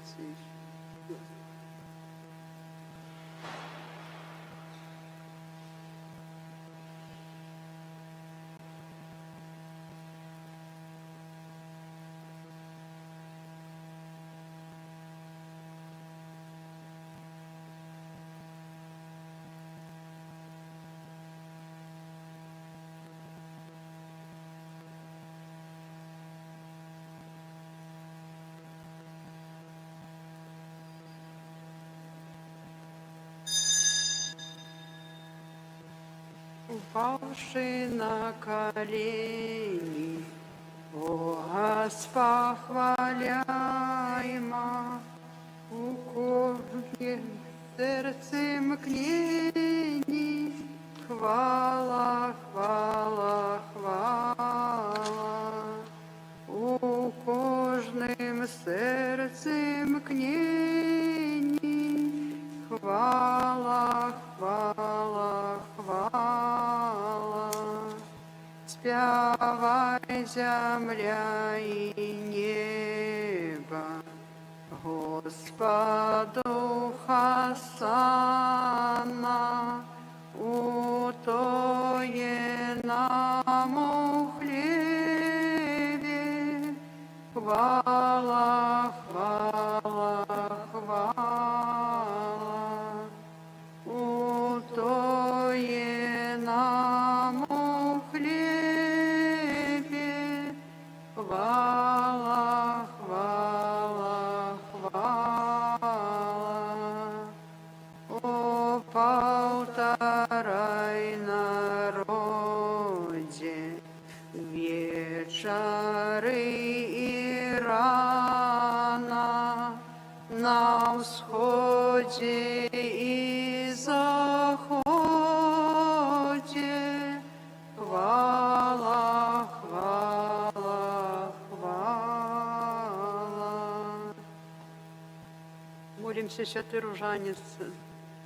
здесь. Упавши на колени, Бога спохваляймо, укорнем сердцем к ней, хвала, хвала, хвала, укожним сердцем к ней, хвала, хвала, хвала. Спявай, земля и небо, Господу хосанна, утоенному хлебе, хвала, хвала, хвала, утоенному хлебе, хвала, хвала, хвала. О, полторай народе, вечеры и рано, на всходе и заходе, хвала, хвала, хвала. Молимся, святый ружанец,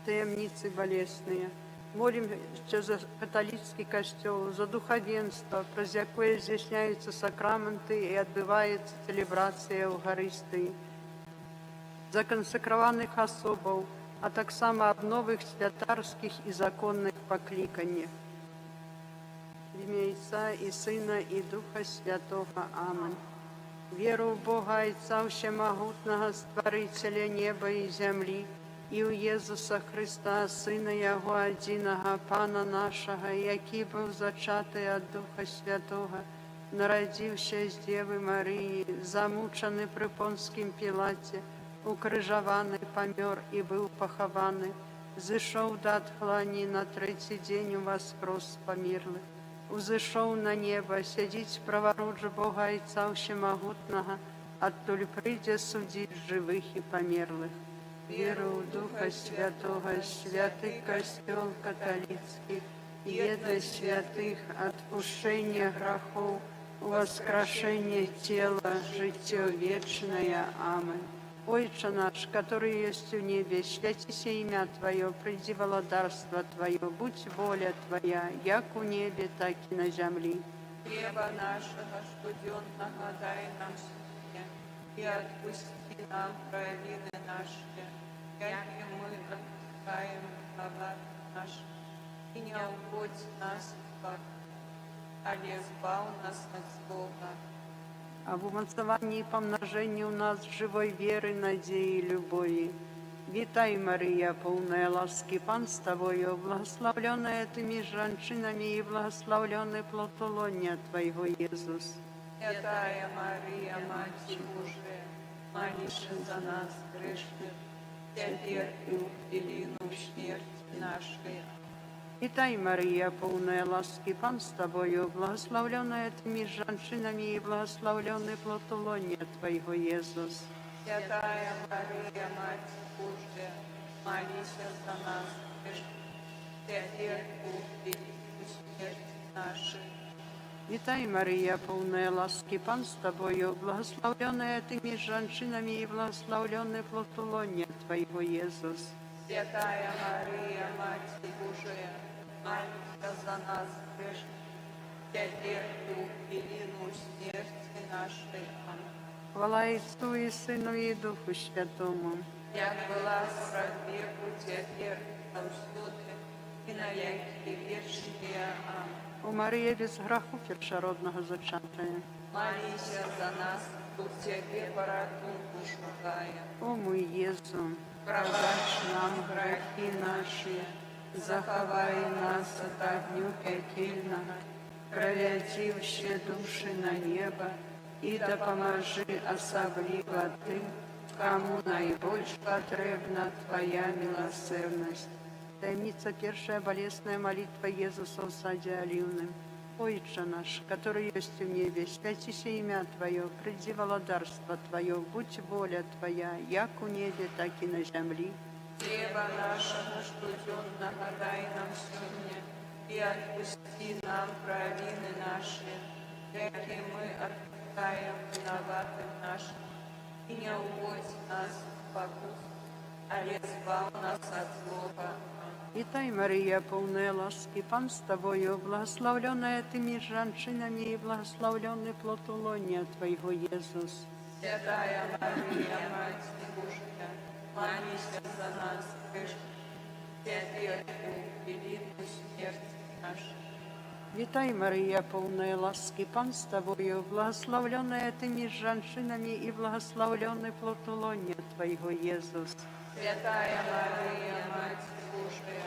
таємниці болесные. Молимся за католический костел, за духовенство, праз якое здійсняються сакраменти і відбувається целебрація Евхаристії, за консекрованих особов, а так само об новых святарских и законных покликаниях. В ім'я Отця і Сина і Духа Святого. Аминь. Веру в Бога Отца Всемогутного, Створителя неба и земли, и у Єзуса Христа, Сина Його одиного, Пана нашого, який був зачатий от Духа Святого, народився з Деви Марії, замучений при Понскім Пілаті, укрижований, помер і був похований, зійшов до отхлані, на третій день воскрес з померлих, узійшов на небо, сидить праворуч Бога Отця Всемогутного, оттуль прийде судить живих і померлих. Веру в Духа Святого, святый костел католицкий, едность святых, отпущение грехов, воскрешение тела, житие вечное. Аминь. Отче наш, который есть в небе, святися имя Твое, приди владарство Твое, будь воля Твоя, як у небе, так и на земле. Хлеба нашего штуденного дай нам сегодня, и отпусти нам провины наши, как и мы отпускаем виноватым нашим, и не уводь нас в ад, але избав нас от злого. Об умацовании и помножении у нас живой веры, надеи и любови. Витай, Мария, полная ласки, Пан с Тобою, благословленная Тыми женщинами и благословленный плод лона Твоего, Иисус. Святая Мария, Мать Божия, молись за нас, грешных, теперь и в пелену смерти нашей. Витай, Мария, полная ласки, Пан с Тобою, благословленная Тыми женщинами и благословленный плод лона Твоего, Иисус. Святая Мария, Мать Божия, молись за нас, грешных, теперь и в пелену смерти нашей. Витай, Мария, полная ласки, Пан с Тобою, благословленная Тыми женщинами и благословленный плод лона Твоего, Иисус. Святая Мария, Мать Божия, молись за нас, грешных, теперь и в пелену смерти нашей. Аминь. Хвала Отцу и Сыну и Духу Святому. як была справедливу теперь, повсюди, и на веки вечные. Аминь. О Марія без граху першородного зачатая. Молися за нас, тут тебе порятунку шукаем. О мой Єзу, Пробач нам грехи наші, заховай нас от огню пекельного, проведи все души на небо, и допоможи особливо Ты, кому наибольш потребна Твоя милосердность. Таємниця перша болесная молитва Иисуса в саде оливным. Отче наш, который есть в небе, святися имя Твое, приди володарство Твое, будь воля Твоя, як у небе, так и на земли. Хлеба нашего штуденного дай нам сегодня, и отпусти нам провины наши, как и мы отпускаем виноватым нашим. И не уводь нас в покус, а избавь нас от злого. Вітай, Марія, повна ласки, Пан з Тобою, благословленная Ты меж женщинами, и благословленный плод лония Твоего, Иисус. Святая Мария, Мать Божия, молись за нас, грешных, теперь и великую смерть нашу. Вітай, Марія, повна ласки, Пан з Тобою, благословленная Ты меж женщинами, и благословленный плод лония Твоего, Иисус. Святая Мария, Мать Божия,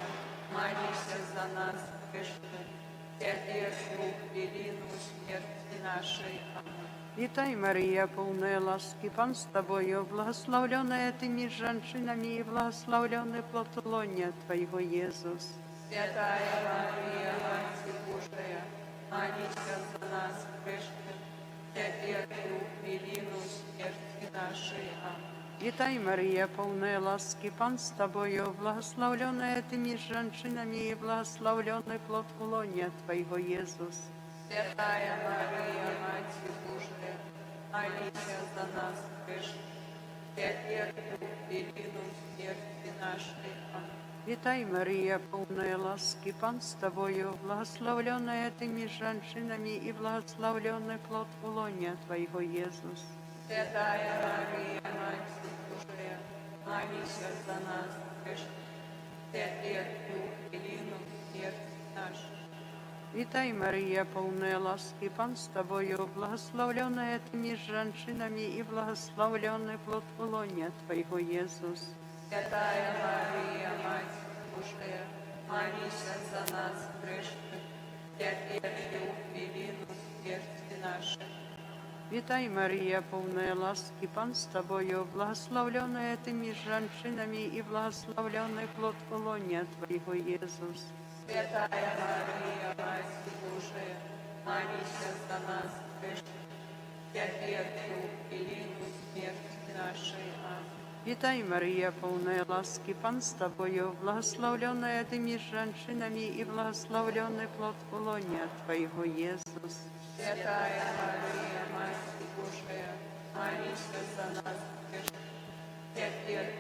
молись за нас, грешных, теперь и великую смерть нашей. Аминь. Вітай, Марія, повна ласки, Пан з Тобою, благословленная Ты меж женщинами, и благословленный плод лония Твоего, Иисус. Святая Мария, Мать Божия, молись за нас, грешных, теперь и великую смерть нашей. Аминь. Вітай, Марія, повна ласки, Пан з Тобою, благословленная Ты меж женщинами, и благословленный плод лония Твоего, Иисус. Святая Мария, Мать Божия, молись за нас, грешных, теперь и великую смерть нашей. Аминь. Вітай, Марія, повна ласки, Пан з Тобою, благословленная Ты меж женщинами, и благословленный плод лония Твоего, Иисус. Святая Мария, Мать Божия, молись за нас, грешных, теперь и великую смерть нашей. Вітай, Марія, повна ласки, Пан з Тобою, благословленная Ты меж женщинами, и благословленный плод лония Твоего, Иисус. Святая Мария, Мать Божия, молись за нас, грешных, теперь и великую смерть нашей. Вітай, Марія, повна ласки, Пан з Тобою, благословленная Ты меж женщинами, и благословленный плод лония Твоего, Иисус. Святая Мария, Мать Божия, молись за нас, грешных, теперь и великую смерть нашей. Аминь. Вітай, Марія, повна ласки, Пан з Тобою, благословленная Ты меж женщинами, и благословленный плод лония Твоего, Иисус. Святая Мария, Мать Божия, молись за нас, грешных, теперь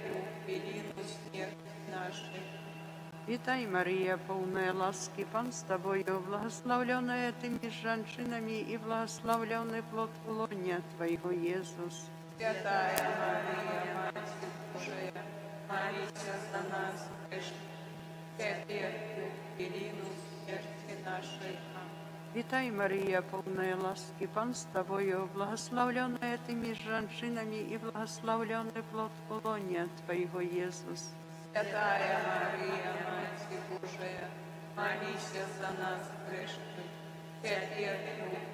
и великую смерть нашей. Вітай, Марія, повна ласки, Пан з Тобою, благословленная Ты меж женщинами, и благословленный плод лония Твоего, Иисус. Святая Мария, Мать Божия, молись за нас, грешных, теперь и великую смерть нашей. Аминь. Вітай, Марія, повна ласки, Пан з Тобою, благословленная Ты меж женщинами, и благословленный плод лония Твоего, Иисус. Святая Мария, Мать Божия, молись за нас, грешных, теперь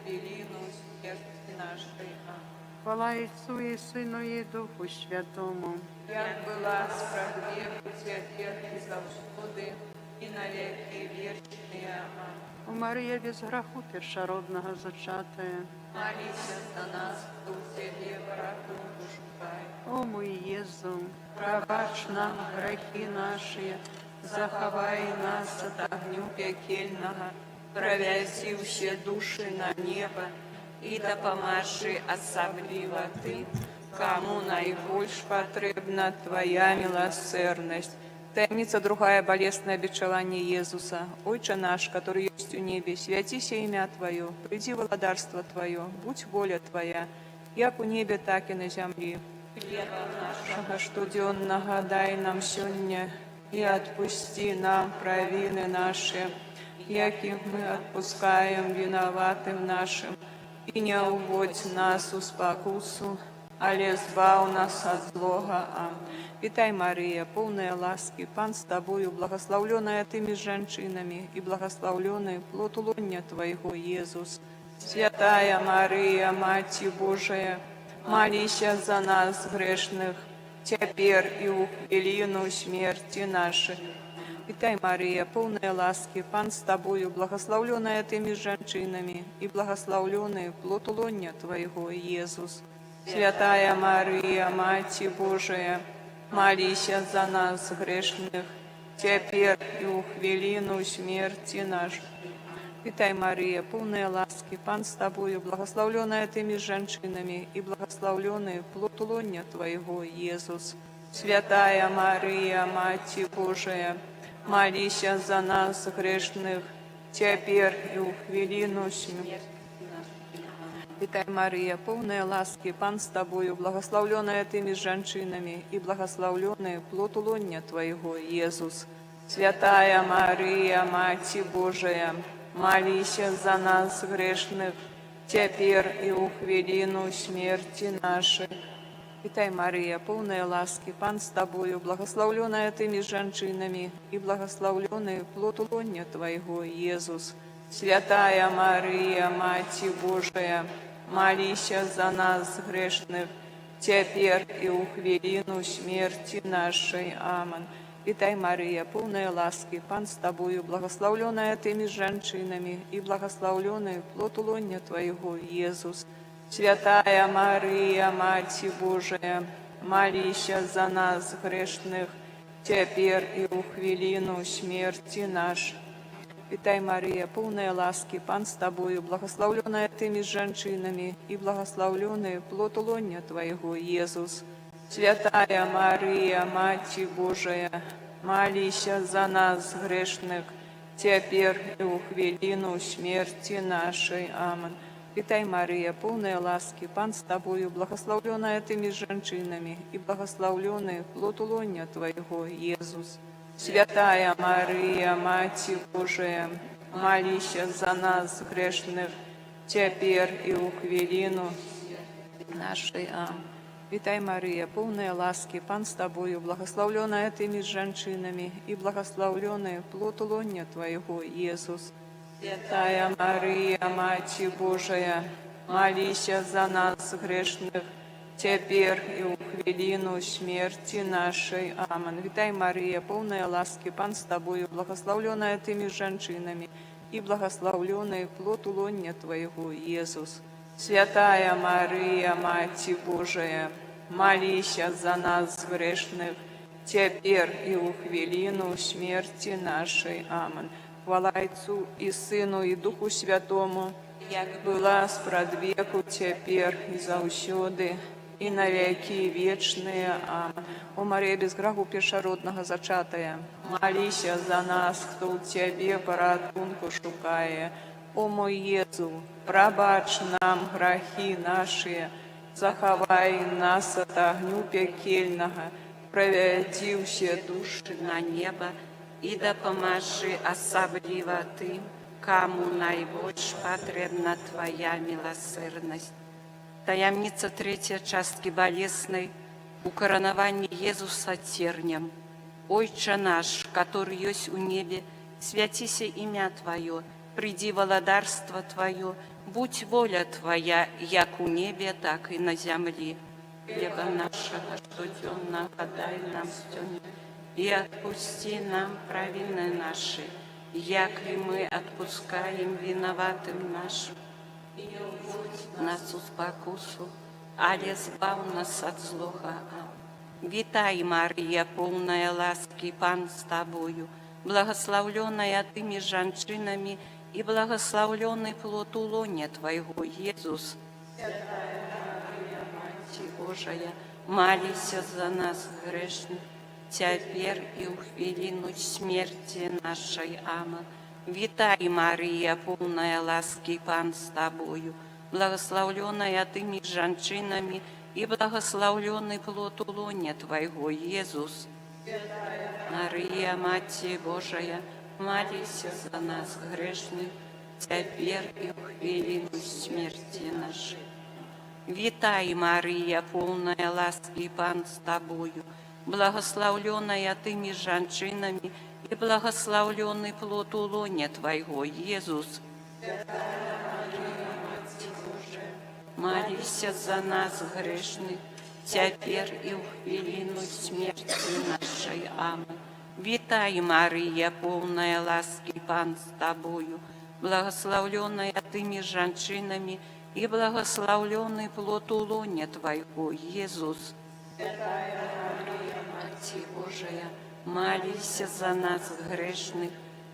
и великую смерть нашей. Аминь. Хвала Отцу и Сыну и Духу Святому. Як была справедливу теперь и завсюди, и на веки вечные. Аминь. О Марія без граху першородного зачатая. Молись за нас, кто в тебе порятунку шукает. О мой Єзу, пробач нам грехи наші, заховай нас от огню пекельного, Провязи все души на небо, и допоможи особливо Ты, кому наибольш потребна Твоя милосердность. Таємниця другая, болесное обетование Иисуса. Отче наш, который есть в небе, святися имя Твое, приди володарство Твое, будь воля Твоя, як у небе, так и на земле. Хлеба нашего штоденного дай нам сегодня, и отпусти нам провины наши, яки мы отпускаем виноватым нашим, и не уводь нас в спокусу, але збав нас от злого. Аминь. Вітай, Марія, полная ласки, Пан с тобою, благословленная ты между женщинами, и благословленный плод лоня Твоего, Иисус. Святая Мария, Мать Божия, молись за нас, грешных, теперь и у хвилину смерти нашей. Вітай, Марія, полная ласки, Пан с тобою, благословленная ты между женщинами, и благословленный плод лоня Твоего, Иисус. Святая Мария, Мать Божия, молись за нас, грешных, теперь и у хвилину смерти нашей. Вітай, Мария, полная ласки, Пан с тобою, благословленная ты между женщинами, и благословленный плод лоня Твоего, Иисус. Святая Мария, Мать Божия, молись за нас, грешных, теперь и у хвилину смерти. Вітай, Марія, полная ласки, Пан с тобою, благословленная ты между женщинами, и благословленный плод лоня Твоего, Иисус. Святая Мария, Мать Божия, молись за нас, грешных, теперь и у хвилину смерти нашей. Вітай, Марія, полная ласки, Пан с тобою, благословленная ты между женщинами, и благословленный плод лоня Твоего, Иисус. Святая Мария, Мать Божия, молись за нас, грешных, теперь и у хвилину смерти нашей. Аминь. Вітай, Мария, полная ласки, Пан с тобою, благословленная ты между женщинами, и благословленный плод лоня Твоего, Иисус. Святая Мария, Мать Божия, молись за нас, грешных, теперь и у хвилину смерти нашей. Вітай, Марія, полная ласки, Пан с тобою, благословленная ты между женщинами, и благословленный плод лоня Твоего, Иисус. Святая Мария, Мать Божия, молись за нас, грешных, теперь и у хвилину смерти нашей. Аминь. Вітай, Марія, полная ласки, Пан с тобою, благословленная ты между женщинами, и благословленный плод лоня Твоего, Иисус. Святая Мария, Мать Божия, молись за нас, грешных, теперь и у хвилину нашей. Аминь. Вітай, Марія, полная ласки, Пан с тобою, благословленная ты между женщинами, и благословленный плод лоня Твоего, Иисус. Святая Мария, Мать Божия, молись за нас, грешных, теперь и у хвилину смерти нашей. Аминь. Вітай, Мария, полная ласки, Пан с тобою, благословленная ты между женщинами, и благословленный плод лоня Твоего, Иисус. Святая Мария, Мать Божия, молись за нас, грешных, теперь и у хвилину смерти нашей. Аминь. Хвала Отцу и Сыну и Духу Святому, як была спрадвеку, теперь и заусюды, и на веки вечные. Аминь. О Мария, без граху першородного зачатая, молись за нас, кто у Тебе порятунку шукає. О мой Єзу, пробач нам грахи наши, заховай нас от огню пекельного, проведи все души на небо, и допоможи особливо тым, кому найбольш потребна Твоя милосердность. Таямница третья частки болесной, укоронование Иисуса тернем. Отче наш, который есть у небе, святися имя Твое, приди владарство Твое, будь воля Твоя, як у небе, так и на земле. Хлеба нашего штоденного дай нам сегодня, и отпусти нам провины наши, як и мы отпускаем виноватым нашим. И не уводь нас в спокусу, але збав нас от злого. Вітай, Мария, полная ласки, Пан с Тобою, благословленная Ты между женщинами, и благословленный плод лоня Твоего, Иисус. Святая Мария, Мать Божия, молись за нас грешных, теперь и у хвилину смерти нашей. Аминь. Вітай, Мария, полная ласки, Пан с Тобою, благословленная Ты между женщинами, и благословленный плод лоня Твоего, Иисус. Мария, Матерь Божия, молись за нас грешных, теперь и в хвилину смерти нашей. Витай, Мария, полная ласки, Пан с Тобою, благословленная Ты между женщинами, и благословленный плод лоня Твоего, Иисус. Молись за нас грешных, теперь и в хвилину смерти нашей. Аминь. Витай, Мария, полная ласки, Пан с Тобою, благословленная Ты между женщинами, и благословленный плод лоня Твоего, Иисус. Мария, Матерь Божия, молись за нас грешных,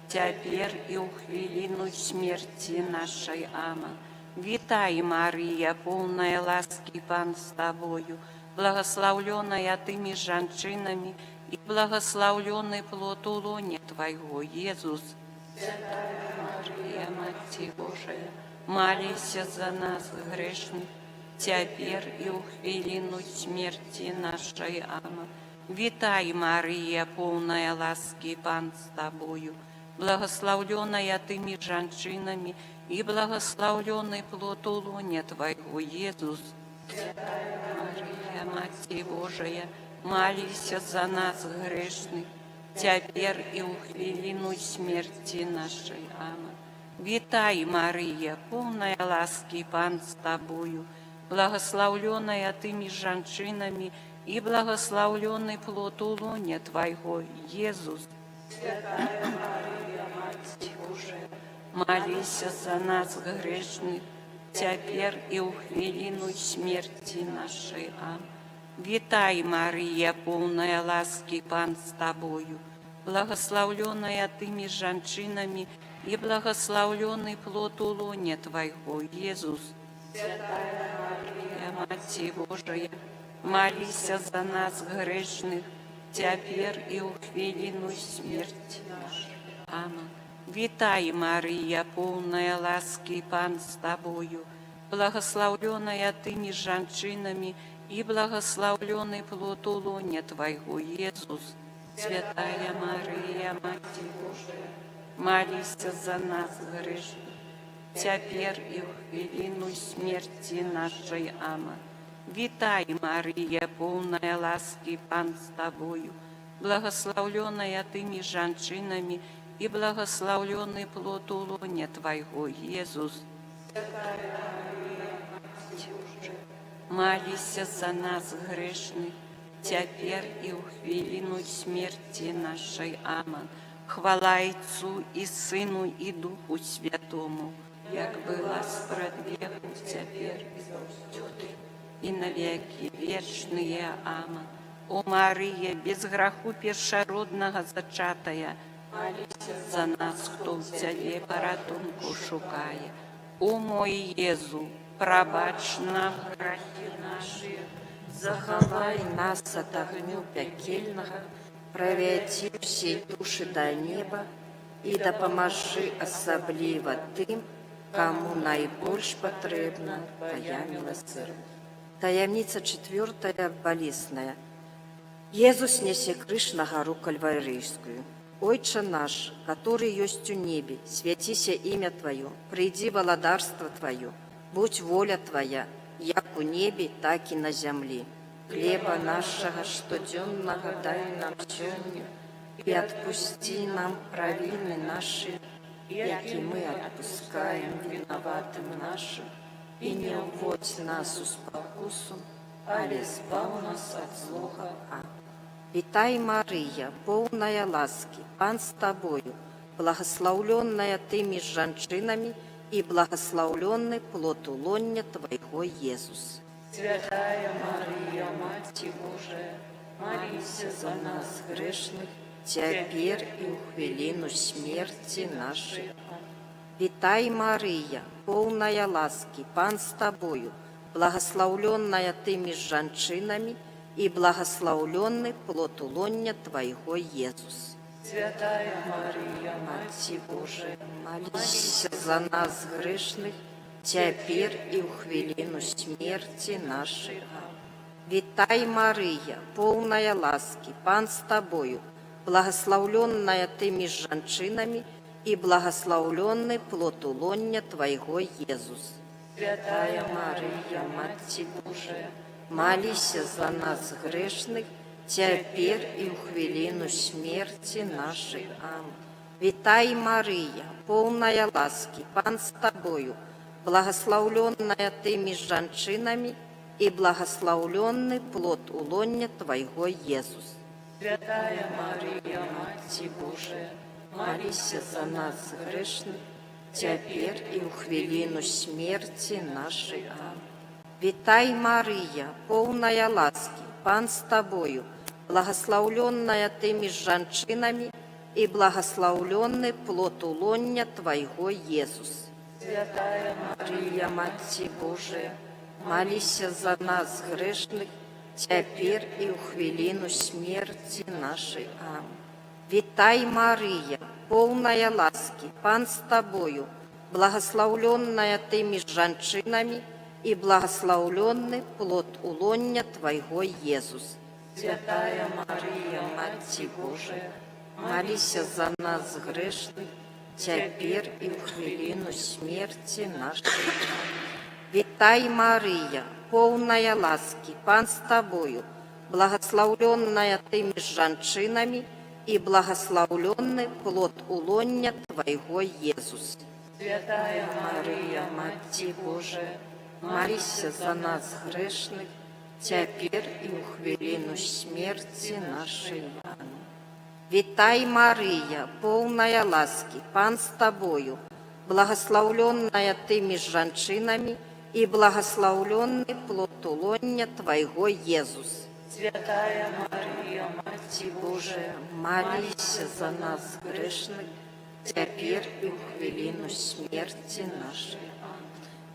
теперь и в хвилину смерти нашей. Аминь. Витай, Мария, полная ласки, Пан с Тобою, благословленная Ты между женщинами, и благословленный плод лоня Твоего, Иисус. Мария, Матерь Божия, молись за нас грешных, теперь и в хвилину смерти нашей. Аминь. Витай, Мария, полная ласки, Пан с Тобою, благословленная Ты между женщинами, и благословленный плод лоня Твоего, Иисус. Мария, Матерь Божия, молись за нас грешных, теперь и в хвилину смерти нашей. Аминь. Витай, Мария, полная ласки, Пан с Тобою, благословленная Ты между женщинами, и благословленный плод лоня Твоего, Иисус. Мария, Матерь Божия, молись за нас грешных, теперь и в хвилину смерти нашей. Аминь. Витай, Мария, полная ласки, Пан с Тобою, благословленная Ты между женщинами, и благословленный плод лоня Твоего, Иисус. Мария, Матерь Божия, молись за нас грешных, теперь и в хвилину смерти нашей. Аминь. Витай, Мария, полная ласки, Пан с Тобою, благословленная Ты между женщинами, и благословленный плод лоня Твоего, Иисус. Святая Мария, Матерь Божия, молись за нас грешных, теперь и в хвилину смерти нашей. Аминь. Витай, Мария, полная ласки, Пан с Тобою, благословленная Ты между женщинами, и благословленный плод лоня Твоего, Иисус. Молись за нас грешных, теперь и в хвилину смерти нашей. Аминь. Хвала Отцу и Сыну и Духу Святому, як была спред веку, теперь и навеки вечные. Аминь. О Мария, без граху першородного зачатая, молись за нас, хто в Тебе порятунку шукає. О мой Єзу, пробач нам грехи наші, Заховай нас от огню пекельного, проведи всей души до неба и допоможи особливо тым, кому наибольш потребна Твоя милосердие. Таямница 4 болесная. Иисус несе крыш на гору Кальварийскую. Отче наш, который есть у небе, святися имя Твое, приди владарство Твое, будь воля Твоя, як у небе, так и на земле. Хлеба нашего штоденного дай нам сегодня, и отпусти нам провины наши, яки мы отпускаем виноватым нашим, и не уводь нас в спокусу, але избав нас от злого. Аминь. Витай, Мария, полная ласки, Пан с Тобою, благословленная Ты между женщинами, и благословленный плод лоня Твоего, Иисус. Святая Мария, Матерь Божия, молись За нас грешных, теперь и в хвилину смерти нашей. Витай, Мария, полная ласки, Пан с Тобою, благословленная Ты между женщинами, и благословленный плод лоня Твоего, Иисус. Святая Мария, Матерь Божия, молись за нас грешных, цяпер і ў хвіліну смерці нашай. Амінь. Вітай, Марыя, поўная ласкі, Пан з табою, благословленная ты між жанчынамі, і благословленный плод улоння Твайго, Езус. Святая Марыя, Маці Божая, маліся за нас грешных, цяпер і ў хвіліну смерці нашай. Амінь. Вітай, Марыя, поўная ласкі, Пан з табою, благословленная ты між жанчынамі, і благословленный плод улоння Твайго, Езус. Святая Марія, Маці Божая, маліся за нас грешных, цяпер і ў хвіліну смерці нашай. Амінь. Вітай, Марыя, поўная ласкі, Пан з табою, благословленная ты між жанчынамі, і благословленный плод улоння Твайго, Езус. Святая Марія, Маці Божая, маліся за нас грешных, цяпер і ў хвіліну смерці нашай. Амінь. Вітай, Марыя, поўная ласкі, Пан з табою, благословленная ты між жанчынамі, і благословленный плод улоння Твайго, Езус. Святая Марія, Маці Божая, маліся за нас грешных, цяпер і ў хвіліну смерці нашай. Вітай, Марыя, поўная ласкі, Пан з табою, благословленная ты між жанчынамі, і благословленный плод улоння Твайго, Езус. Святая Марыя, Маці Божая, маліся за нас грешных, цяпер і ў хвіліну смерці нашай. Амінь. Вітай, Марыя, поўная ласкі, Пан з табою, благословленная ты між жанчынамі, і благословленный плод улоння Твайго, Езус. Святая Марія, Маці Божая, маліся за нас грешных, цяпер і ў хвіліну смерці нашай.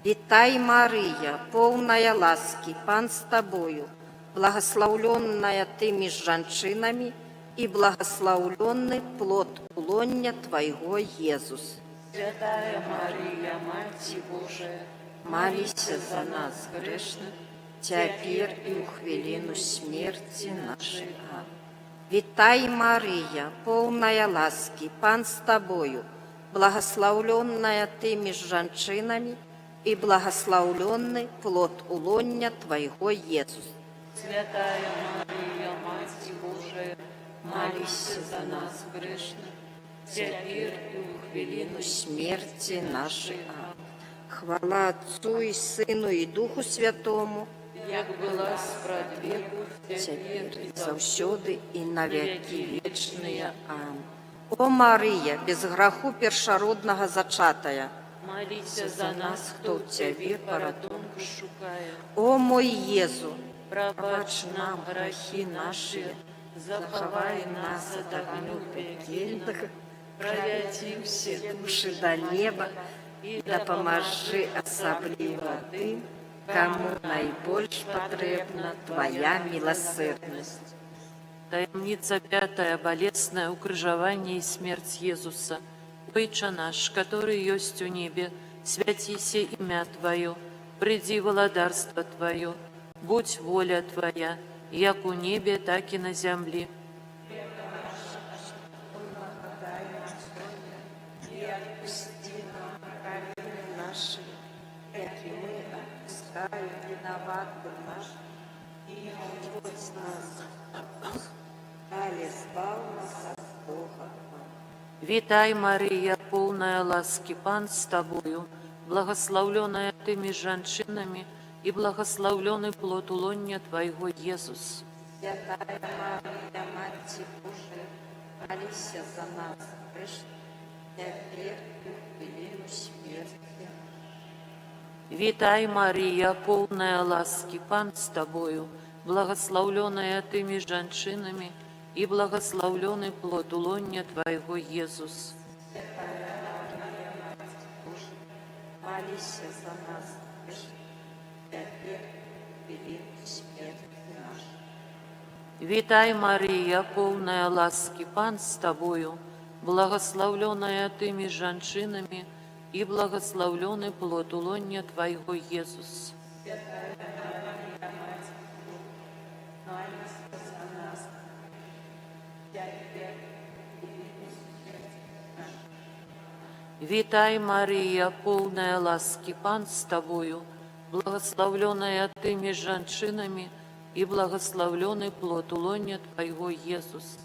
Вітай, Марыя, поўная ласкі, Пан з табою, благословленная ты між жанчынамі, і благословленный плод улоння Твайго, Езус. Святая Марія, Маці Божая, маліся за нас грешных, цяпер і ў хвіліну смерці нашай. Амінь. Вітай, Марыя, поўная ласкі, Пан з табою, благословленная ты між жанчынамі, і благословленный плод улоння Твайго, Езус. Святая Марія, Маці Божая, маліся за нас грешных, цяпер і ў хвіліну смерці нашай. Амінь. Хвала Отцу і Сыну і Духу Святому, як была спрадвеку, цяпер і заўсёды і на векі вечныя. Амінь. О Марыя, без граху першароднага зачатая, маліся за нас, хто ў Цябе паратунку шукае. О мой Езу, прабач нам грахі нашыя, захавай нас ад агню пекельнага, правядзі ўсе душы да неба і дапамажы асабліва тым, каму найбольш патрэбна Твая милосерднасць. Таямница пятая, болесное укрыжаванне и смерть Иисуса. Отче наш, который есть у небе, святися имя Твое, приди владарство Твое, будь воля Твоя, як у небе, так и на земле. Наши, які ми опускаємо виноватым нашим, и не вводь нас, але збав нас от Бога. Витай, Мария, полная ласки, Пан с Тобою, благословленная Ты меж женщинами, и благословленный плод улонья Твоего, Иисус. Святая Мария, Матерь Божия, молися за нас, грешных, теперь и в хвилину смерти. Витай, Мария, полная ласки, Пан с Тобою, благословленная Ты меж женщинами, и благословленный плод улонья Твоего, Иисус. Святая Мария, Матерь Божия, молися за нас, грешных, теперь и в хвилину смерти нашей. Витай, Мария, полная ласки, Пан с Тобою, благословленная Ты меж женщинами, и благословленный плод улонья Твоего, Иисус. Витай, Мария, полная ласки, Пан с Тобою, благословленная Ты меж женщинами, и благословленный плод улонья Твоего, Иисус.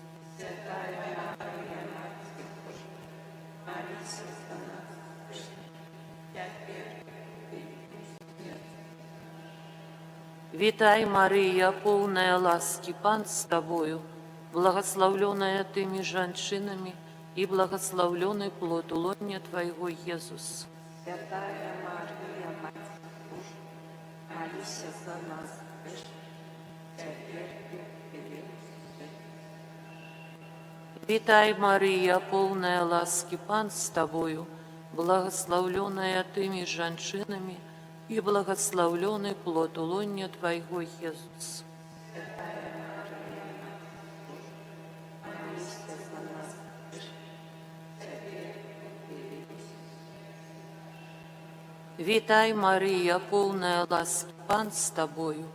Витай, Мария, полная ласки, Пан с Тобою, благословленная Ты меж женщинами, и благословленный плод улонья Твоего, Иисус. Святая Мария, Мать Божия, молись за нас, Витай, Мария, полная ласки, Пан с Тобою, благословленная Ты меж женщинами, и благословленный плод улонья Твоего, Иисус. Витай, Мария, полная ласки, Пан с Тобою,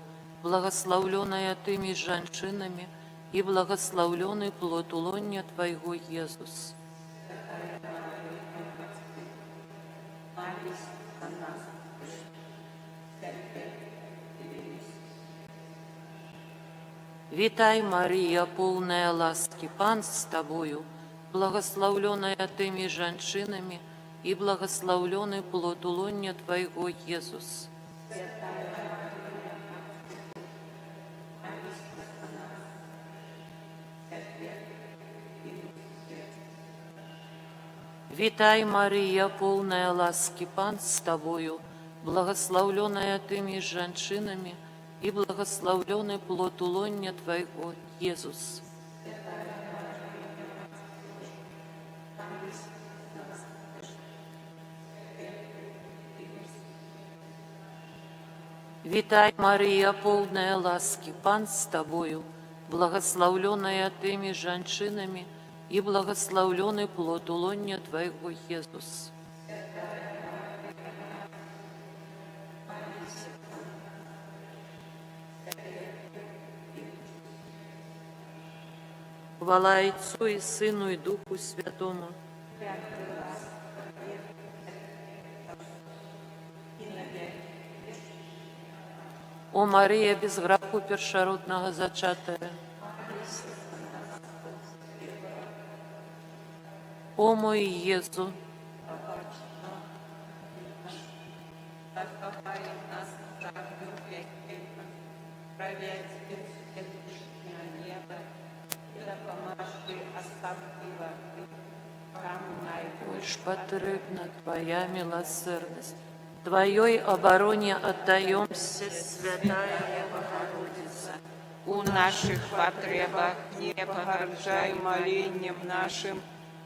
благословленная Ты меж женщинами, и благословленный плод улонья Твоего, Иисус. Витай, Мария, полная ласки, Пан с Тобою, благословленная Ты меж женщинами, и благословленный плод улонья Твоего, Иисус. Витай, Мария, полная ласки, Пан с Тобою, благословленная Ты меж женщинами, и благословленный плод улонья Твоего, Иисус. Витай, Мария, полная ласки, Пан с Тобою, благословленная Ты меж женщинами, и благословленный плод улонья Твоего, Иисус. Хвала Отцу и Сыну и Духу Святому. О Мария, без граху першородного зачатая, о мой Иезу, больше потребна Твоя милосердность. Твоей обороне отдаемся, Святая Богородица, у наших потребах не погоржай молением нашим,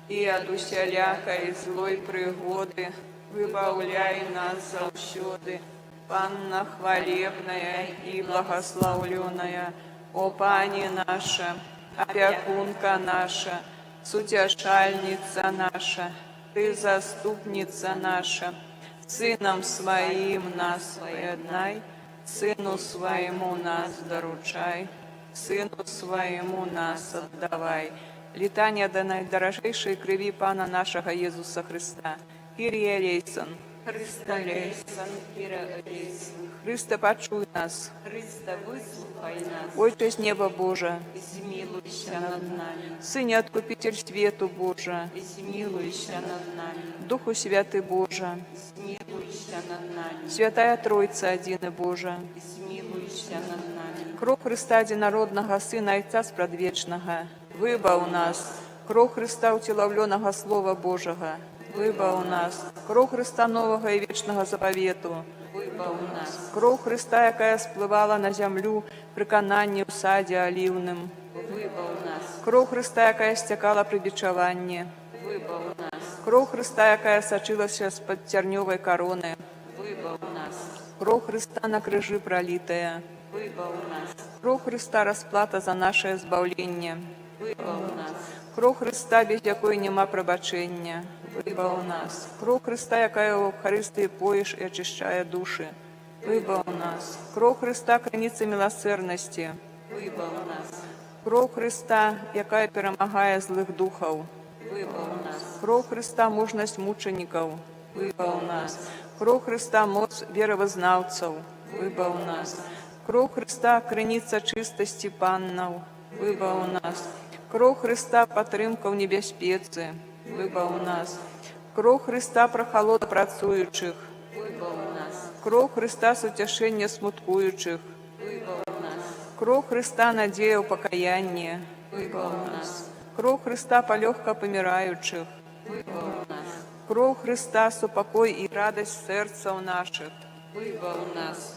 и от усялякой злой пригоды выбавляй нас заусёды. Панна хвалебная и благословленная, о Пани наша, опекунка наша, сутешальница наша, Ты заступница наша, Сыном Своим нас поеднай, Сыну Своему нас доручай, Сыну Своему нас отдавай. Летание до наидорожейшей крови Пана нашего Иисуса Христа. Кирия Лейсон. Христа лейсан, Кира лейсан, Христе, почуй нас. Христа выслухай нас, Отче с неба Божия, змилуйся над нами, Сыне Откупитель свету Божия, змилуйся над нами, Духу Святый Божия, змилуйся над нами, Святая Троица Одина Божия, змилуйся над нами. Кров Христа Единородного Сына Отца Спрадвечного, выбав нас, кров Христа утеловленного Слова Божьего, выбав нас, кров Христа нового и вечного заповету, Выбав нас, кров Христа, якая спливала на землю при кананні у саді олівним, выбав нас, кров Христа, якая стякала при бичуванні, выбав нас, кров Христа, якая сочилася з-під терньової корони, выбав нас, кров Христа на крижі пролитая, выбав нас, кров Христа расплата за наше избавление, выбав нас, Кров Христа, без якої нема пробачення, вибав нас. Кров Христа, яка в Евхаристії поїш і очищає душі, вибав нас. Кров Христа, криниця милосердності, вибав нас. Кров Христа, яка перемагає злих духів, вибав нас. Кров Христа, мужність мучеників, вибав нас. Кров Христа, моц віровизнавців, вибав нас. Кров Христа, криниця чистості паннов, вибав нас. Кров Христа, підтримка в небезпеці, вибав нас. Кров Христа, прохолода працюючих, вибав нас. Кров Христа, сутішення смуткуючих, вибав нас. Кров Христа, надія в покаянні, вибав нас. Кров Христа, полегка помираючих, вибав нас. Кров Христа, супокой і радость серців наших, вибав нас.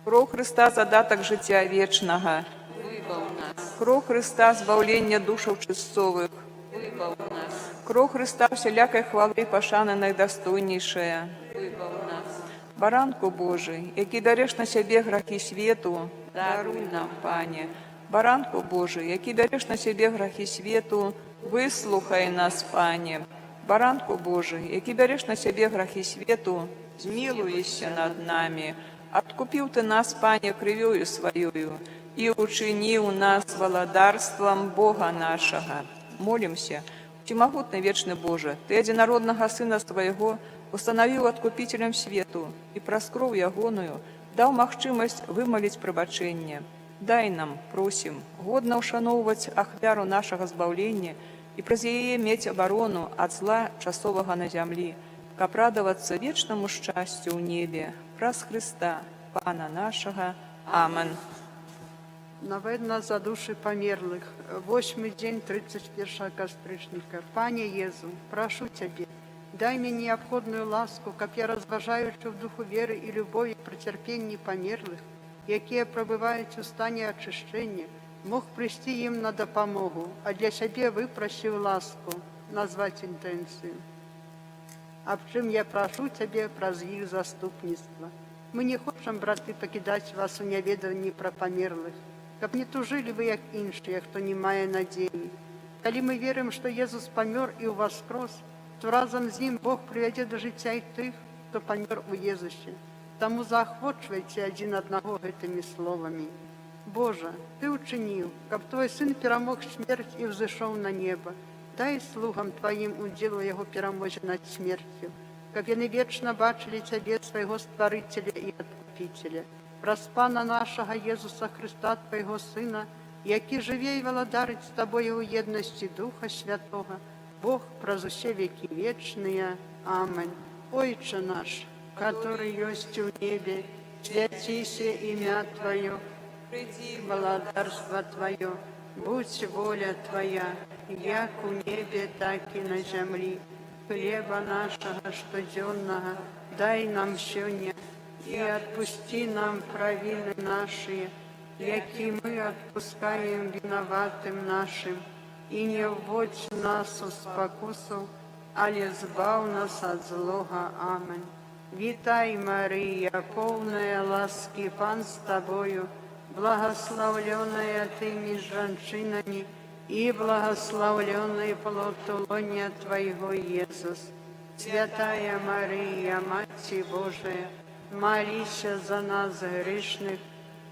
Кров Христа, задаток життя вічного, вибав нас. Кров Христа, збавлення душів чистових, вибав нас. Кров Христа, всілякої хвали і пошани найдостойніше, вибав нас. Баранку Божий, який береш на себе грехи світу, даруй нам, Пане. Баранку Божий, який береш на себе грехи світу, вислухай нас, Пане. Баранку Божий, який береш на себе грехи світу, змилуйся над нами. Откупил Ты нас, Пане, кровью Своею, и учинил нас володарством Бога нашего. Молимся, всемогутный вечный Боже, Ты единородного Сына Своего установил откупителем свету и праз кровь ягоную дал махчимость вымолить пробачение. Дай нам, просим, годно ушановывать ахвяру нашего збавления и праз ее иметь оборону от зла часового на земли, каб радоваться вечному счастью в небе, праз Христа, Пана нашего. Амен. Новедна за душі померлих, 8-й день 31 кастричника. Пане Єзу, прошу Тебе, дай мне необходную ласку, как я розважаючи в духу веры и любови при терпении померлых, які пробивають у стані очищення, мог прийти їм на допомогу, а для себе випросив ласку, назвати інтенцію. А в чим я прошу Тебе про їх заступництво. Ми не хочемо, брати, покидати вас у невіданні про померлих, каб не тужили ви, як інші, хто не має надії. Коли ми віримо, що Єсус помер і воскрес, то разом з Ним Бог приведе до життя і тих, хто помер у Єсусі. Тому заохочуйте один одного этими словами. Боже, Ты учинил, как Твой Сын перемог смерть и взошел на небо. Дай слугам Твоим уділу Його перемоги над смертью, как они вечно бачили Тебе, Своего Створителя и Откупителя. Праз Пана нашего Єсуса Христа, Твоего Сына, який живе и володарить с Тобою у єдності Духа Святого, Бог праз усе веки вечные. Аминь. Отче наш, который есть в небе, святися имя Твое, приди володарство Твое, будь воля Твоя, як у небе, так и на земле. Хлеба нашего штоденного дай нам сегодня, и отпусти нам провины наши, яки мы отпускаем виноватым нашим, и не вводь нас в спокусу, але збав нас от злого. Аминь. Вітай, Мария, полная ласки, Пан с Тобою, благословленная Ты между женщинами, и благословленный плод лоня Твоего, Иисус. Святая Мария, Мать Божия, молись за нас грешных,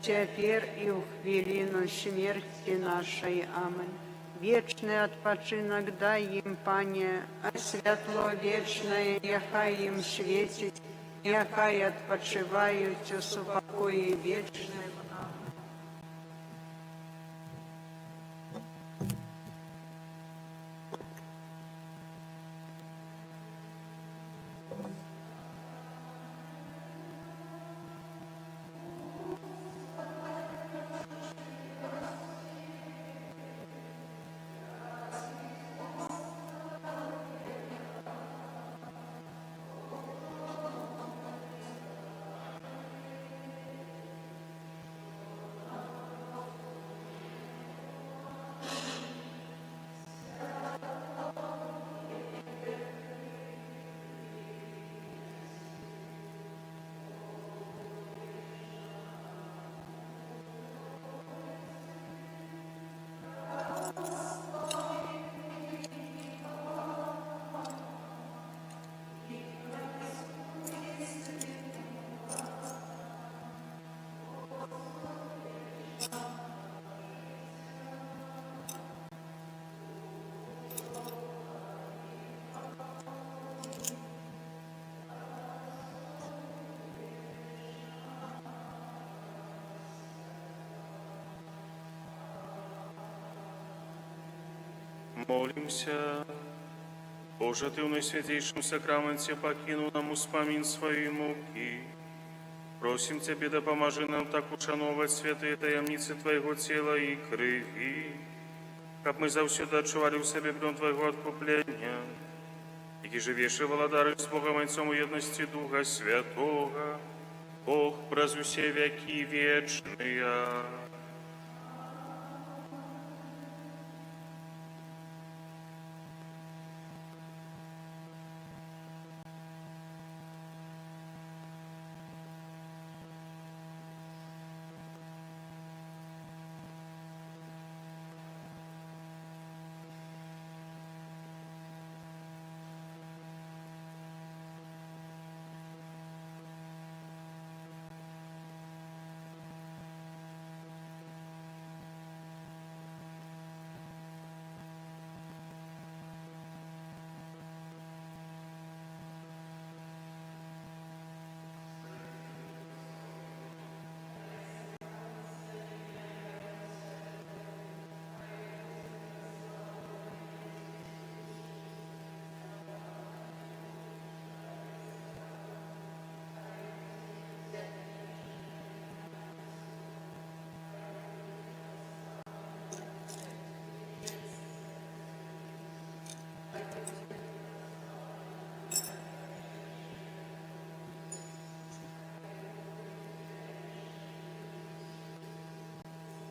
теперь и в хвилину смерти нашей. Аминь. Вечный отпочинок дай им, Пане, а святло вечное, яхай им светить, яхай отпочивают у супокое вечное. Молимся. Боже, Ты в наисвятейшем сакраменте покинул нам успомин своей муки. Просим Тебе, да поможи нам так ушановать святые таямницы Твоего тела и крови, как мы завсюду отчували в себе плен Твоего откупления, и живейший владарь с Богом Отцом в едности Духа Святого, Бог празднуй все веки вечные.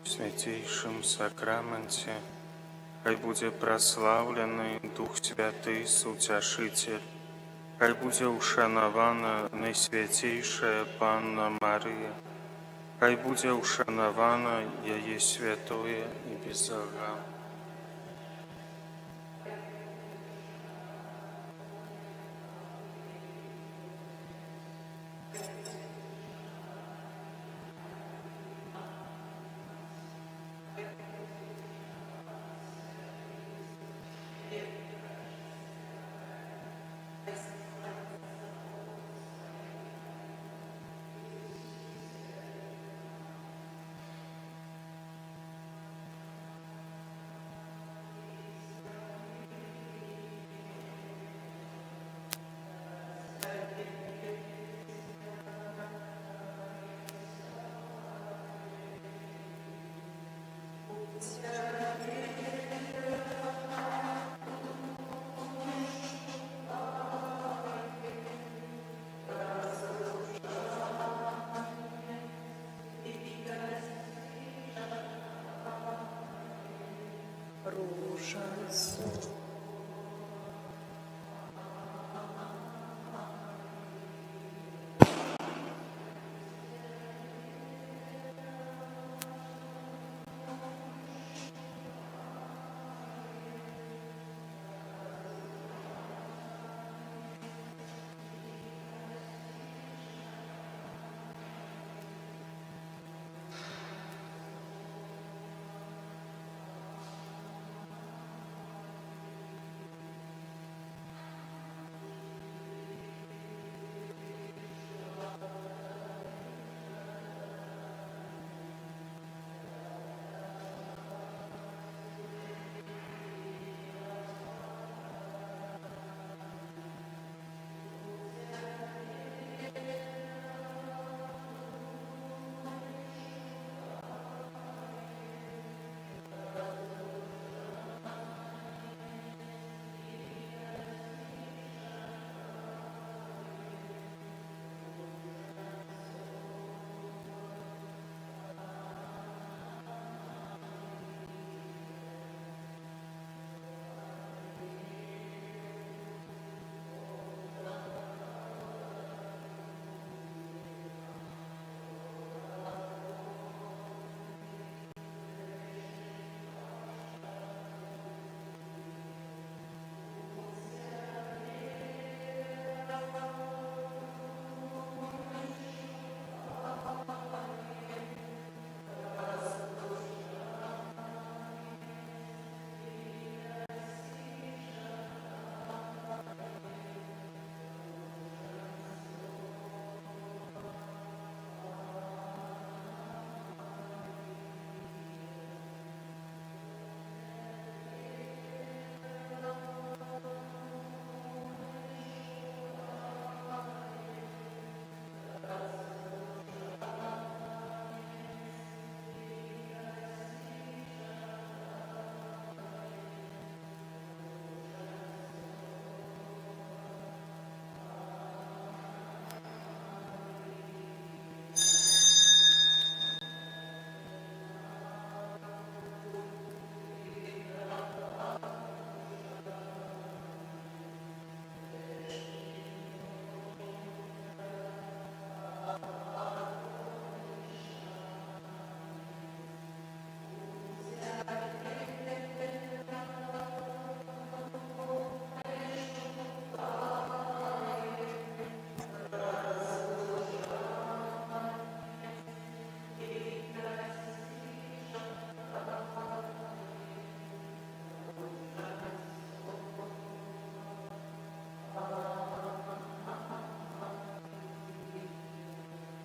В святейшем сакраменте хай буде прославлений Дух Святий Утешитель, хай буде ушанована Найсвятейшая Панна Мария, хай буде ушанована Яє святое и беззаганное.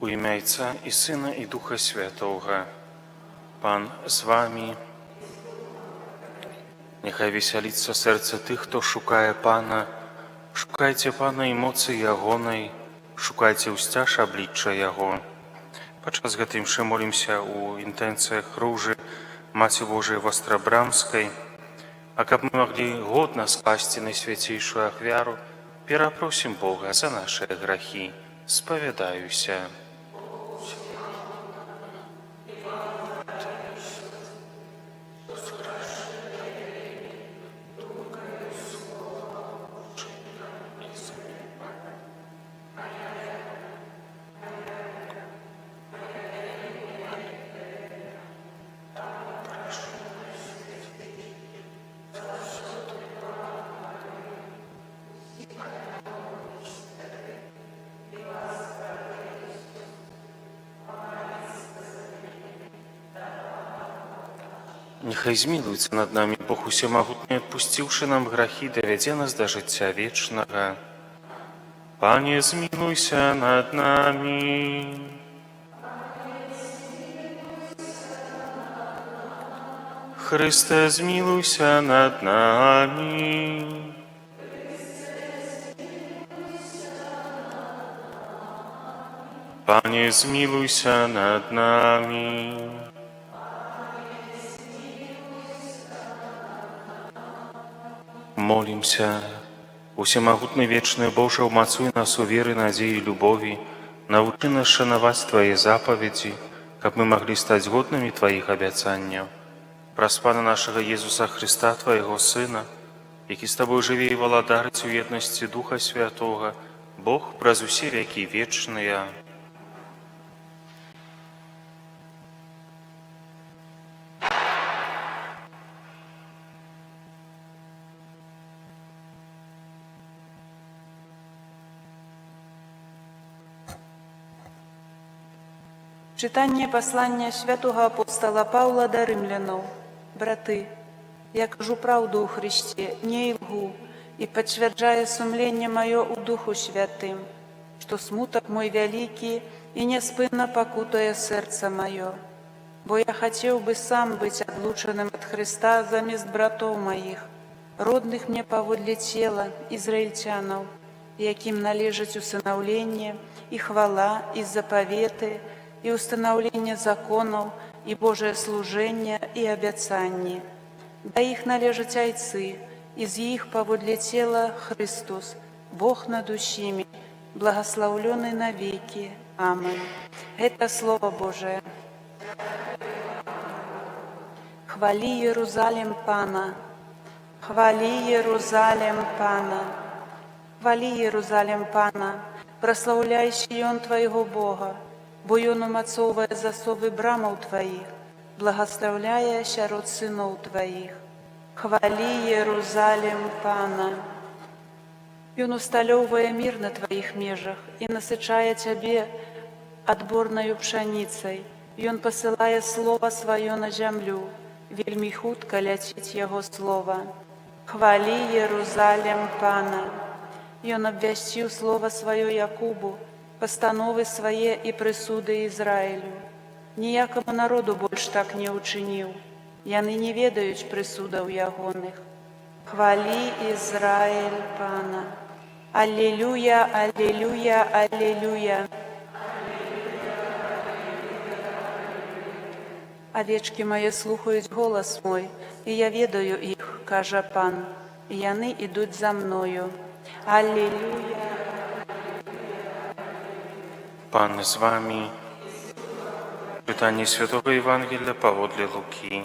У ім'я Отця і Сина і Духа Святого. Пан з вами. Нехай весяліцца сэрца тых, хто шукае Пана. Шукайце Пана і моцы Ягонай, шукайце ўсцяж аблічча Яго. Падчас гэтай імшы молімся ў інтэнцыях ружы Маці Божай Вострабрамскай, а каб мы маглі годна скласці найсвяцейшую ахвяру, перапросім Бога за нашы грахі. Спавядаюся. Нехай змілуецца над намі Бог усемагутны, адпусціўшы нам грахі, давядзе нас да жыцця вечнага. Пане, змілуйся над намі. Христе, змілуйся над намі. Пане, змілуйся над намі. Молімся. Усемагутны вечны Боже, умацуй нас у веры, надзеі і любові, навучы нас шанаваць Твае запаведзі, каб мы маглі стаць годнымі Тваіх абяцанняў. Праз Пана нашага Езуса Христа, Твайго Сына, які з Табой жыве і валадарыць у еднасці Духа Святога, Бог праз усе векі вечныя. Читання послання святого апостола Павла до римлянов. Браты, я кажу правду у Христе, не лгу, и подтверждаю сумление мое у Духу Святым, что смуток мой великий и неспынно покутая сердце мое. Бо я хотел бы сам быть отлученным от Христа замест братов моих, родных мне поводле тела, израильтянов, яким належить усыновление и хвала, и заповеты, и установление законов, и Божие служение, и обяцание. Да их належат айцы, из их поводле тела Христос, Бог над душами, благословленный навеки. Аминь. Это Слово Божие. Хвали Иерусалим Пана, хвали Иерусалим Пана, хвали Иерусалим Пана, прославляющий он Твоего Бога, бо ён умацовывая засовы брамаў Твоих, благословляя род сынов Твоих. Хвали Иерусалим Пана. Ён усталёвывая мир на Твоих межах и насычая Тебе отборною пшаницей. Ён посылая Слово Свое на землю, вельми хутка ляціць Яго Слово. Хвали Иерусалим Пана. Ён обвясціў Слово Свое Якубу, постановы свае і прысуды Ізраілю. Ніякому народу больш так не ўчыніў. Яны не ведаюць прысудаў ягоных. Хвали Ізраіль Пана. Аллилуйя, аллилуйя, аллилуйя. Овечки мои слухаюць голос мой, і я ведаю іх, кажа Пан, і яны ідуць за мною. Аллилуйя. Пан з вами. Читання Святого Євангелія паводле Лукі.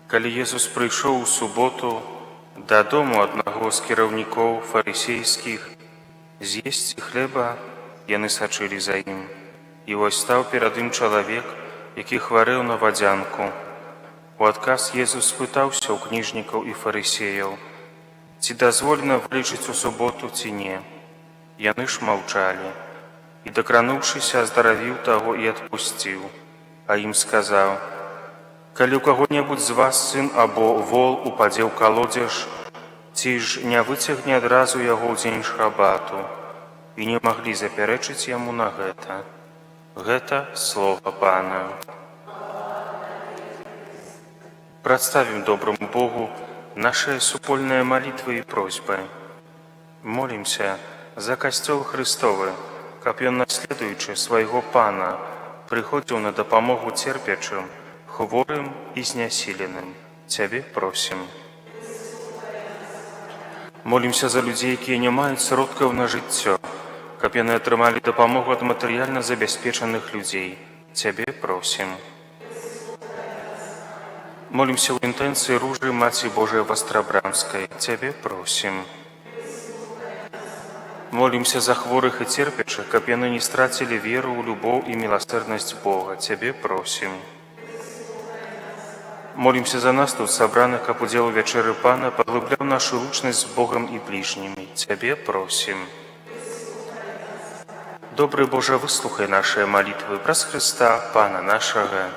Калі Езус прыйшоў у суботу дадому аднаго з кіраўнікоў фарысейскіх з'есці хлеба, яны сачылі за ім. І вось стаў перад ім чалавек, які хварэў на вадзянку. У адказ Езус спытаўся ў кніжнікаў і фарысеяў, ці дазволена вылечыць у суботу, ці не. Яны ж маўчалі, і, дакрануўшыся, аздаравіў таго і адпусціў, а ім сказаў: «Калі ў каго-небудзь з вас сын або вол упадзе ў калодзеж, ці ж не выцягне адразу яго ў дзень шабату? і не маглі запярэчыць яму на гэта. Гэта слова Пана. Прадставім доброму Богу наши супольныя малітвы і просьбы. Молімся за Касцёл Христовы, каб ён, наследуючы свайго Пана, прыходзіў на дапамогу церпячым, хворым і знясіленым. Цябе просім. Молімся за людзей, якія не маюць сродкаў на жыццё, каб яны атрымалі дапамогу ад матэрыяльна забяспечаных людзей. Цябе просім. Молімся ў інтэнцыі ружы Маці Божай Вастрабрамскай. Цябе просім. Молімся за хворых і церпячых, каб яны не страцілі веру ў любоў і міласэрнасць Бога. Цябе просім. Молімся за нас тут сабраных, каб удзел у вячэры Пана паглыбляў нашу лучнасць з Богам і бліжнімі. Цябе просім. Добры Божа, выслухай нашыя малітвы праз Хрыста, Пана нашага.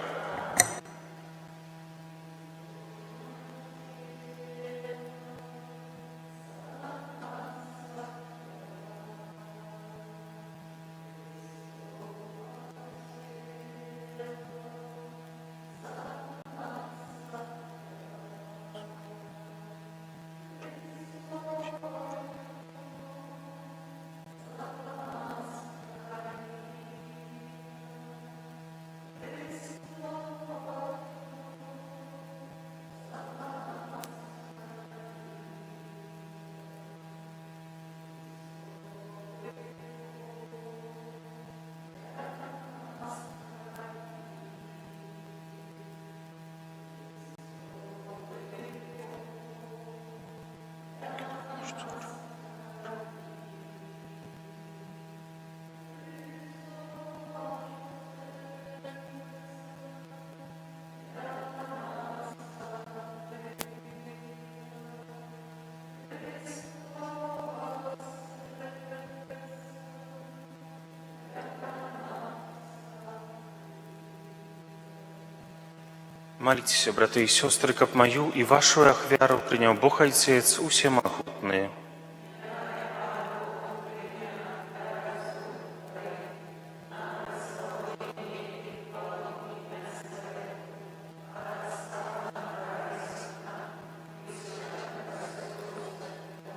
Молитесь, браты и сестры, каб мою и вашу ахвяру принял Бог Отец Усемогутный.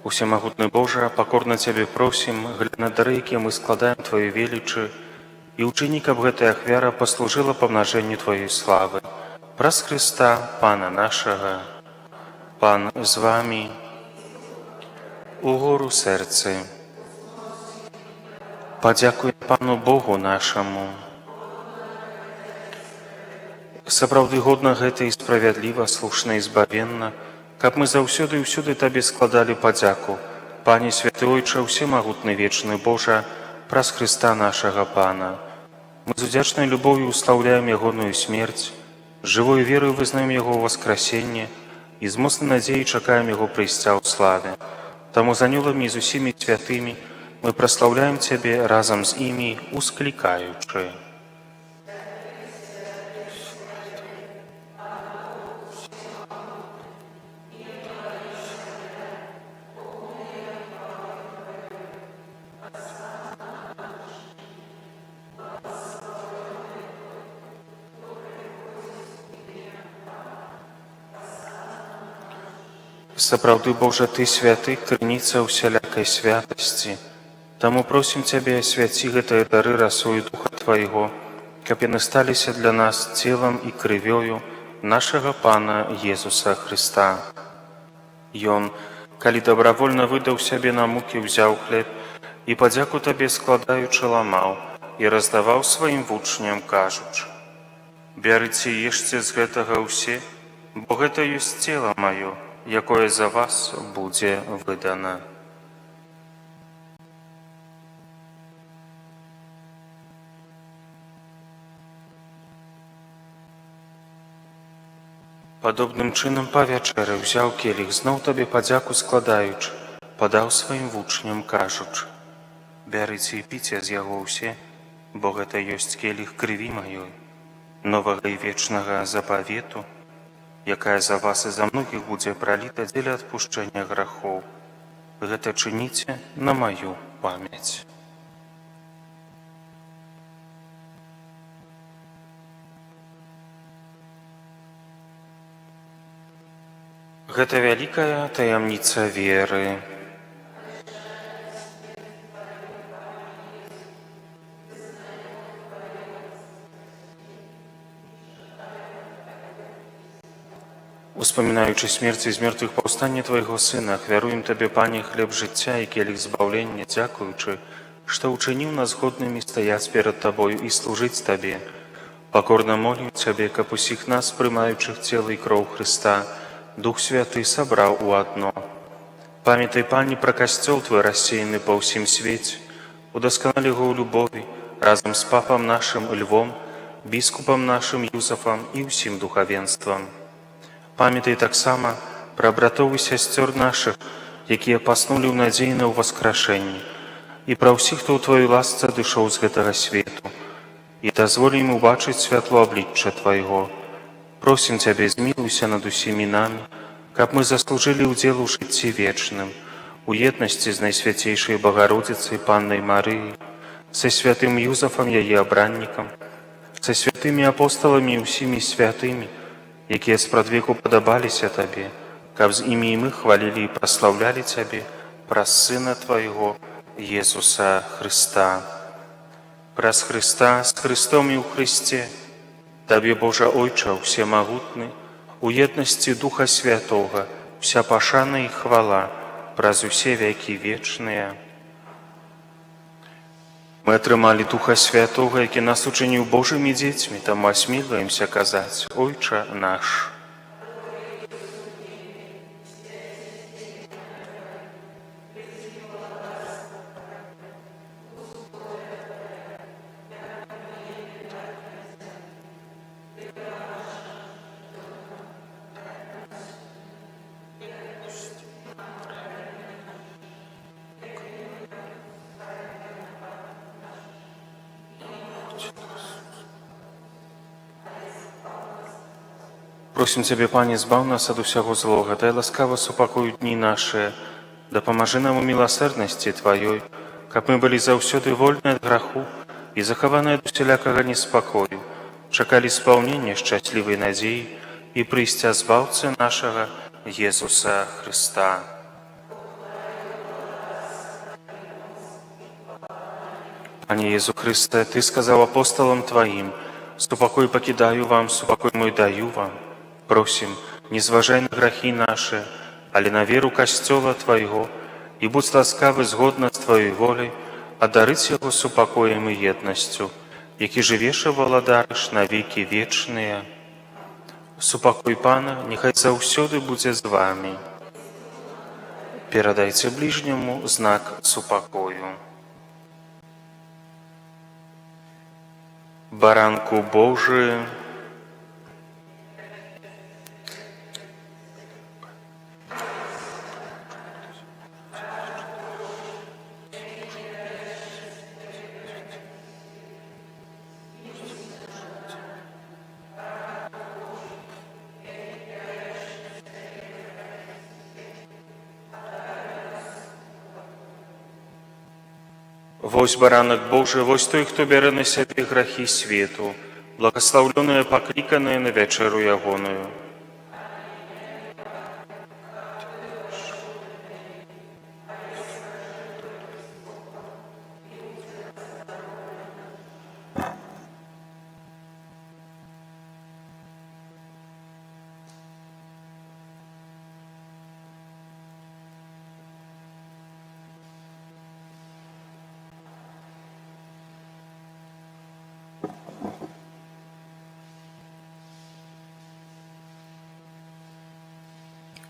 Усемогутный Боже, покорно Тебе просим, глядя на дары, якія мы складаем Твоей величи, и учини, каб гэтая ахвяра послужила помножению Твоей славы. Праз Христа, Пана нашага, Пан з вами, угору серце. Падзякуй Пану Богу нашаму. Сапраўды годна гэта і справядліва, слушна і збавенна, каб мы заўсёды і ўсюды Табе складалі падзяку. Пане святы Ойча, усемагутны вечны Божа, праз Христа нашага Пана. Мы з удзячнай любоўю услаўляем ягоную смерць, жывою верою вызнаем Яго воскресенне і з моцнай надзеяй чакаем Яго прыйсця ў славе. Таму з анёламі і з усімі святымі мы праслаўляем Цябе разам з імі, усклікаючы. Сапраўды, Божа, Ты святы, крыніца ўсялякай святасці. Таму просім Цябе, свяці гэтыя дары расою Духа Твайго, каб яны сталіся для нас целам і крывёю нашага Пана Езуса Христа. Ён, калі добравольна выдаў сябе на мукі, ўзяў хлеб і падзяку Табе складаючы ламаў і раздаваў сваім вучням, кажучы: «Бярыце і ешце з гэтага ўсе, бо гэта ёсць цела маё, якое за вас будзе выдана». Падобным чынам па вячэры ўзяў келіх, зноў Табе падзяку складаючы, падаў сваім вучням, кажучы: «Бярыце і піце з яго ўсе, бо гэта ёсць келіх крыві маёй, новага і вечнага запавету, якая за вас і за многіх будзе праліта дзеля адпушчэння грахоў. Гэта чыніце на маю памяць». Гэта вялікая таямніца веры. Успамінаючы смерць і з мёртвых паўстанне Твайго Сына, ахвяруем Табе, Пане, хлеб жыцця і келіх збаўлення, дзякуючы, што ўчыніў нас годнымі стаяць перад Табою і служыць Табе. Пакорна молім Цябе, каб усіх нас, прымаючых цела і кроў Хрыста, Дух Святы сабраў у адно. Памятай, Пане, пра касцёл Твой рассеяны па ўсім свеце, удасканалі яго ў любові, разам з папам нашым Львом, біскупам нашым Юзафам і ўсім духавенствам. Памятай таксама пра братоў і сясцёр нашых, якія паснулі ў надзеі на ўваскрашэнне, і пра ўсіх, хто ў Тваёй ласцы адышоў з гэтага свету, і дазволі ім убачыць святло аблічча Твайго. Просім Цябе, змілуйся над усімі намі, каб мы заслужылі ўдзел у жыцці вечным, у еднасці з Найсвяцейшай Багародзіцай Паннай Марыяй, са святым Юзафам, яе абраннікам, са святымі апосталамі і ўсімі святымі, якія спрадвеку падабаліся Табе, каб з імі і мы хвалілі і праслаўлялі Цябе праз Сына Твайго, Езуса Хрыста. Праз Хрыста, з Хрыстом і ў Хрысце, Табе, Божа Ойча, усемагутны, у еднасці Духа Святога, вся пашана і хвала праз усе векі вечныя. Мы атрымалі Духа Святога, які нас учыніў Божымі дзецьмі, таму асмельваемся казаць: Ойча наш. Просім Цябе, Пане, збаў нас ад усяго злога, дай ласкава супакою дні нашыя, дапамажы нам у міласэрнасці Тваёй, каб мы былі заўсёды вольныя ад граху і захаваныя ад усялякага неспакою, чакалі спаўнення шчаслівай надзеі і прыйсця збаўцы нашага Езуса Хрыста. Пане Езу Хрысте, Ты сказаў апосталам Тваім: «Супакой пакідаю вам, супакой мой даю вам». Просім, не зважай на грахі нашы, але на веру касцёла Твайго, і будь ласкавы згодна з Тваёй воляй адарыць яго супакоем і еднасцю, які жывеш і валадарыш на векі вечныя. Супакой Пана няхай заўсёды будзе з вамі. Перадайце бліжняму знак супакою. Баранку Божы, вось баранак Божы, вось той, хто бярэ на сябе грахі свету, благаслаўлёныя пакліканыя на вячэру ягоную.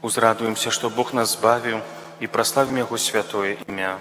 Узрадуемся, што Бог нас збавіў, і праславім Яго святое імя.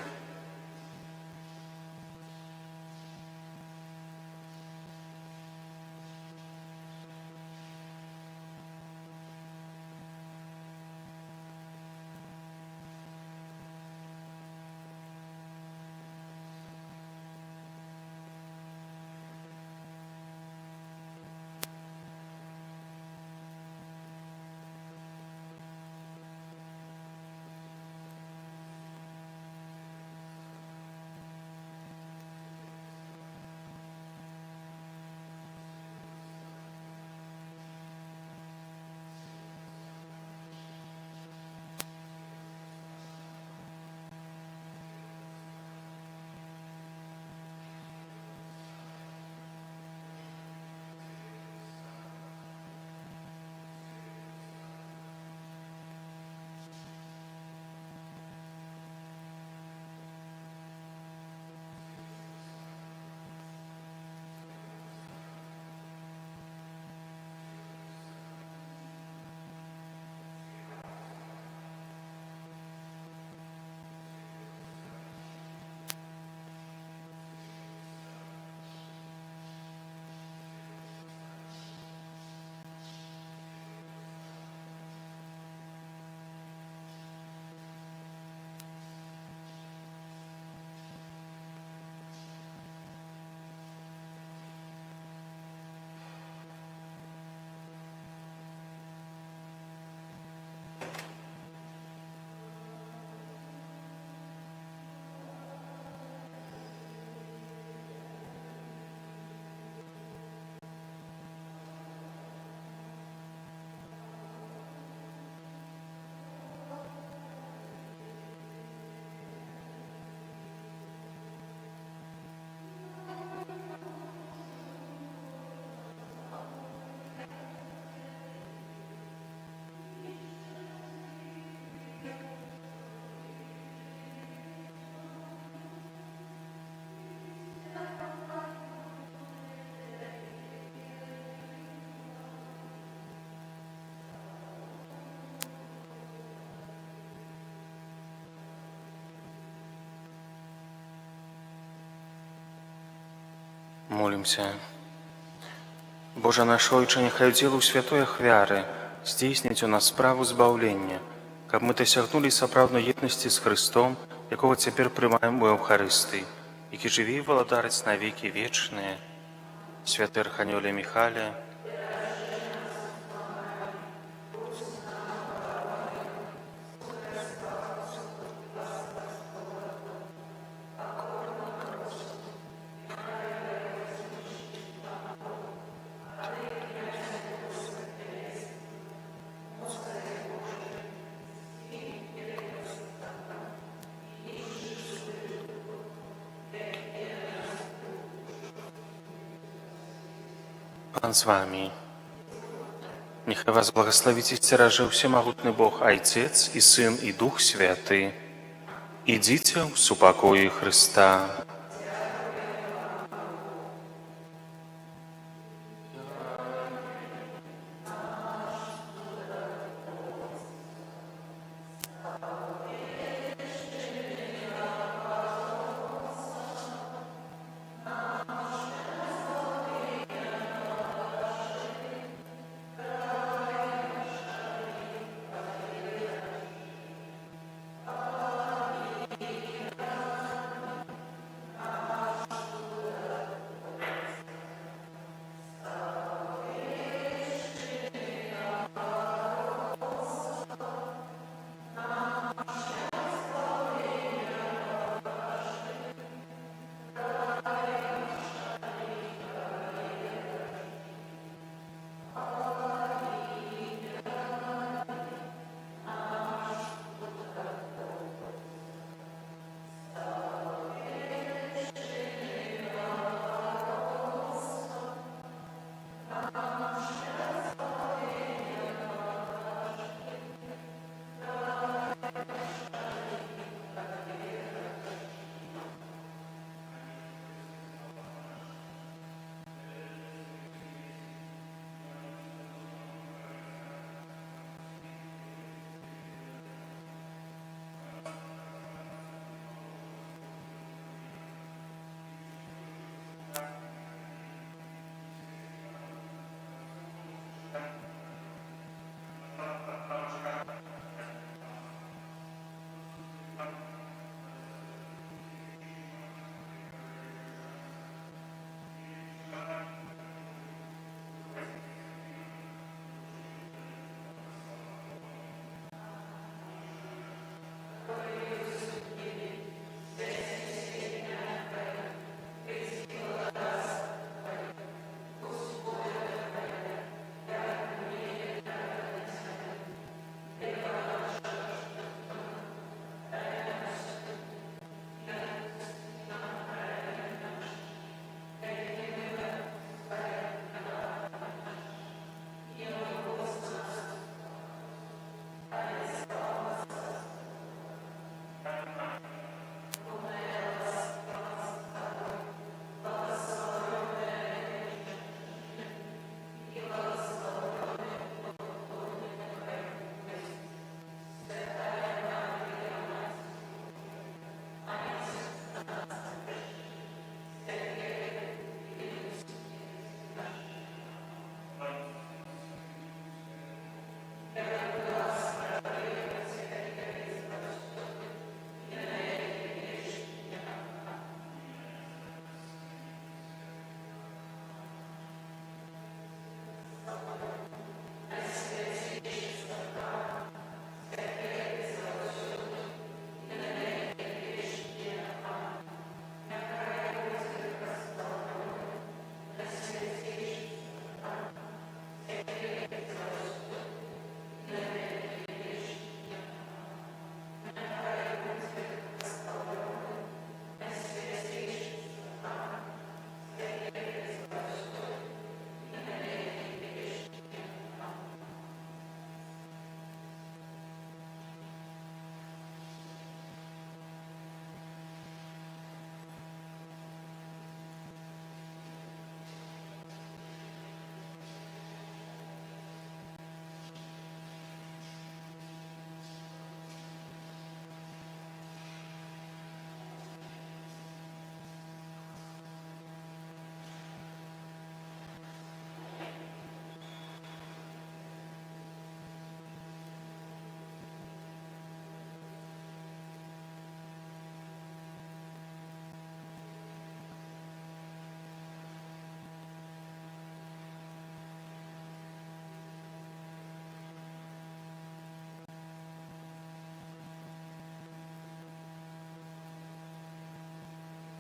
Молимся. Боже наш Ойче, нехай удзел у святой ахвяры здзейсніць у нас справу збаўлення, каб мы дасягнулі сапраўднай єднасці з Христом, якого цяпер прымаем у Евхарыстыі, які жыве і валадарыць на векі вечныя. Святы Арханёле Міхале, Пан з вами. Нехай вас благословить і сцеража всемогутний Бог, Айцец і Син і Дух Святий. Ідіть у супокої Христа.